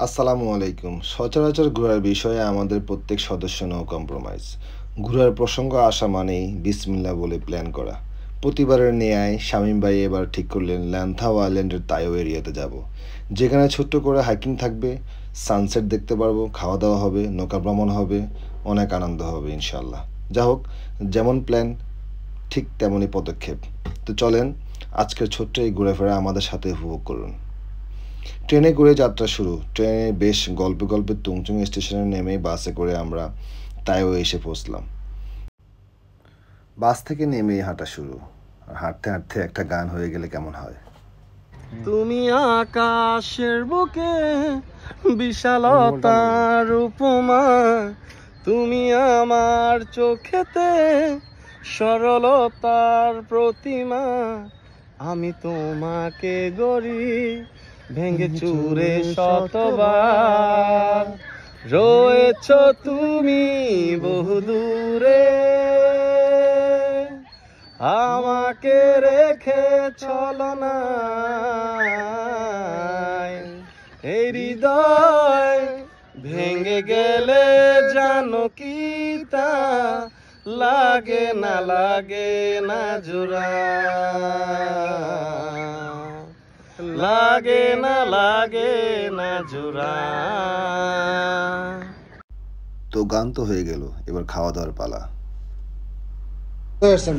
আসসালামু আলাইকুম। সচরাচর ঘোরার বিষয়ে আমাদের প্রত্যেক সদস্য নো কম্প্রোমাইজ। ঘোরার প্রসঙ্গ আসা মানেই বিসমিল্লাহ বলে প্ল্যান করা। প্রতিবারের ন্যায় শামীম ভাই এবার ঠিক করলেন ল্যান্থাও আইল্যান্ডের তাইও এরিয়াতে যাব, যেখানে ছোট্ট করে হাইকিং থাকবে, সানসেট দেখতে পারবো, খাওয়া দাওয়া হবে, নৌকা ভ্রমণ হবে, অনেক আনন্দ হবে ইনশাল্লাহ। যা হোক, যেমন প্ল্যান ঠিক তেমনই পদক্ষেপ। তো চলেন আজকের ছোট্ট এই ঘোরাফেরা আমাদের সাথে উপভোগ করুন। ট্রেনে করে যাত্রা শুরু। ট্রেনে বেশ গল্পে গল্পে তুংচুং স্টেশনে নেমে বাসে করে আমরা তাইও এসে পৌঁছলাম। বাস থেকে নেমেই হাঁটা শুরু। আর হাঁটতে হাঁটতে একটা গান হয়ে গেলে কেমন হয়? তুমি আকাশের বুকে বিশালতার উপমা, তুমি আমার চোখেতে সরলতার প্রতিমা। আমি তোমাকে গড়ি ভেঙে চুরে শতবার, রয়েছ তুমি বহুদূরে, আমাকে রেখে চলো না। এই হৃদয় ভেঙে গেলে জানো কি তা লাগে না জোড়া, লাগে না জোড়া। তো গান তো হয়ে গেল, এবার খাওয়া দাওয়ার পালা।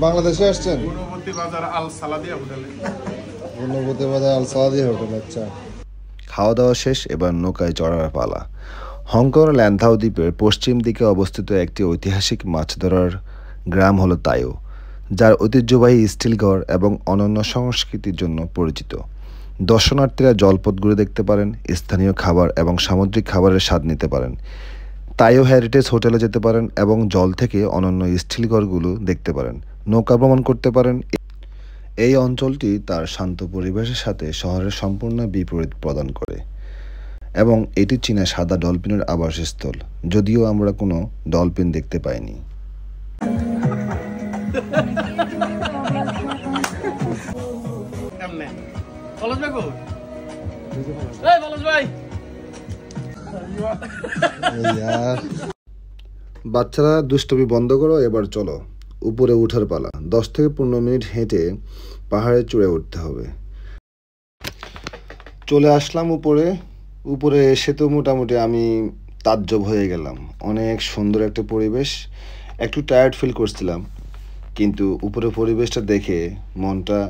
বাংলাদেশে আসছেন? গুণবতী বাজার আল সালাদিয়া হোটেলে। গুণবতী বাজার আল সালাদিয়া হোটেল। আচ্ছা, খাওয়া দাওয়া শেষ, এবার নৌকায় চড়ার পালা। হংকং ল্যান্থাও দ্বীপের পশ্চিম দিকে অবস্থিত একটি ঐতিহাসিক মাছ ধরার গ্রাম হলো তাইও, যার ঐতিহ্যবাহী স্টিলঘর এবং অনন্য সংস্কৃতির জন্য পরিচিত। দর্শনার্থীরা জলপথ ঘুরে দেখতে পারেন, স্থানীয় খাবার এবং সামুদ্রিক খাবারের স্বাদ নিতে পারেন। তাইও হেরিটেজ হোটেলে যেতে পারেন এবং জল থেকে অনন্য স্টিলঘরগুলো দেখতে পারেন, নৌকা ভ্রমণ করতে পারেন। এই অঞ্চলটি তার শান্ত পরিবেশের সাথে শহরের সম্পূর্ণ বিপরীত প্রদান করে এবং এটি চীনা সাদা ডলফিনের আবাসস্থল, যদিও আমরা কোনো ডলফিন দেখতে পাইনি। বাচ্চারা দুষ্টমি বন্ধ করো, এবার চলো উপরে উঠার পালা। 10 থেকে 15 মিনিট হেঁটে পাহাড়ে চড়ে উঠতে হবে। চলে আসলাম উপরে এসে তো মোটামুটি আমি তাজ্জব হয়ে গেলাম। অনেক সুন্দর একটা পরিবেশ। একটু টায়ার্ড ফিল করছিলাম, কিন্তু উপরে পরিবেশটা দেখে মনটা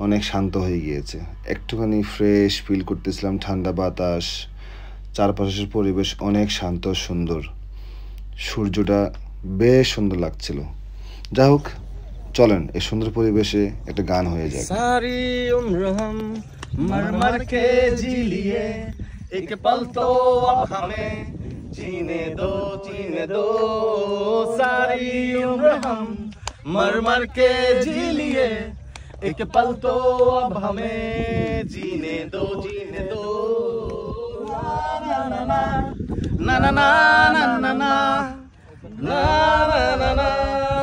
অনেক শান্ত হয়ে গিয়েছে। একটুখানি ফ্রেশ ফিল করতেছিলাম, ঠান্ডা বাতাস, চারপাশের পরিবেশ অনেক শান্ত সুন্দর, সূর্যটা বেশ সুন্দর লাগছিল। যা হোক, চলেন এই সুন্দর পরিবেশে একটা গান হয়ে যায়। सारी उम्र हम मर मर के जी लिए, एक पल तो अब हमें जीने दो। सारी उम्र हम मर मर के जी लिए, एक पल तो अब हमें जीने दो। ना ना ना ना ना ना ना ना ना na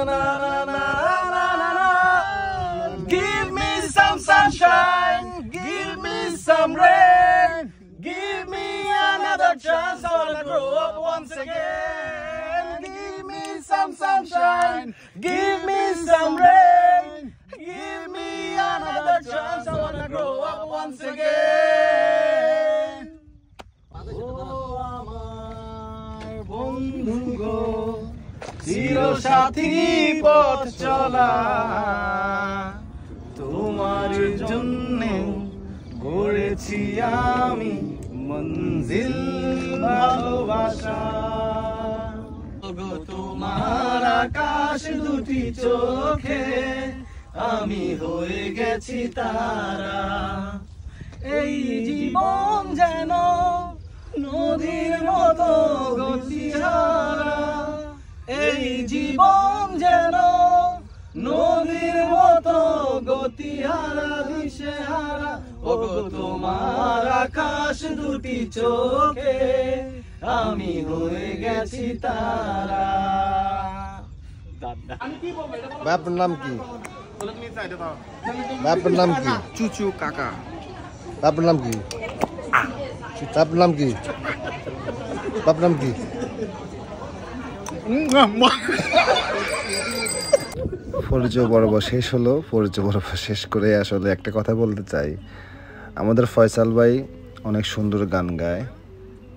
na na na na na. Give me some sunshine, give me some rain, give me another chance, I wanna grow up once again. Give me some sunshine, give me some rain, give me another chance, I wanna grow up once again. বন্ধু গো, চির সাথী পথ চলা, তোমার জন্যে গড়েছি আমি মঞ্জিল ভালোবাসা। গো তোমার আকাশ দুটি চোখে আমি হয়ে গেছি তারা, এই জীবন যেন নদীর মতো গতিহারা, এই জীবন যেন নদীর মতো গতিহারা দিশেহারা। ওগো তোমার আকাশ দুটি চোখে আমি হয়ে গেছি তারা। আপনার নাম কি? আপনার নাম কি? চুচু কাকা। আপনার নাম কি? আপনার নাম কি? আপনার নাম কি? পরিচয় পর্ব শেষ হলো। পরিচয় পর্ব শেষ করে আসলে একটা কথা বলতে চাই, আমাদের ফয়সাল ভাই অনেক সুন্দর গান গায়।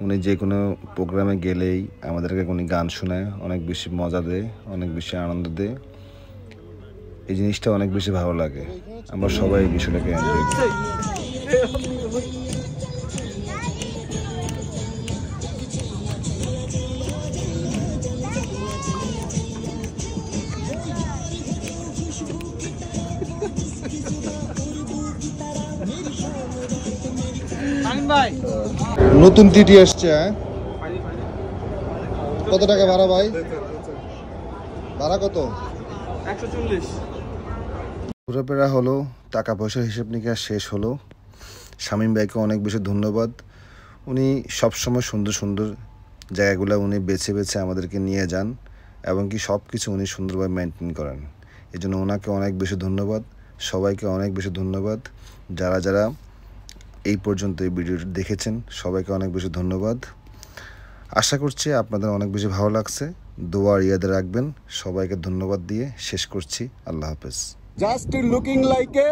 উনি যে কোনো প্রোগ্রামে গেলেই আমাদেরকে উনি গান শোনায়, অনেক বেশি মজা দেয়, অনেক বেশি আনন্দ দেয়। এই জিনিসটা অনেক বেশি ভালো লাগে। আমরা সবাই এই বিষয়টাকে এনজয় করি। নতুন টিটি আসছে, হ্যাঁ? কত টাকা ভাড়া ভাই? ভাড়া কত? 140। ঘোরাফেরা হলো, টাকা পয়সার হিসেব নিকাশ শেষ হলো। শামীম ভাইকে অনেক বেশি ধন্যবাদ। উনি সবসময় সুন্দর সুন্দর জায়গাগুলো উনি বেছে বেছে আমাদেরকে নিয়ে যান এবং কি সব কিছু উনি সুন্দরভাবে মেনটেন করেন। এই জন্য ওনাকে অনেক বেশি ধন্যবাদ। সবাইকে অনেক বেশি ধন্যবাদ। যারা যারা এই পর্যন্ত এই ভিডিওটি দেখেছেন সবাইকে অনেক বেশি ধন্যবাদ। আশা করছি আপনাদের অনেক বেশি ভালো লাগছে। দোয়ার ইয়াদে রাখবেন। সবাইকে ধন্যবাদ দিয়ে শেষ করছি। আল্লাহ হাফেজ। Just looking like a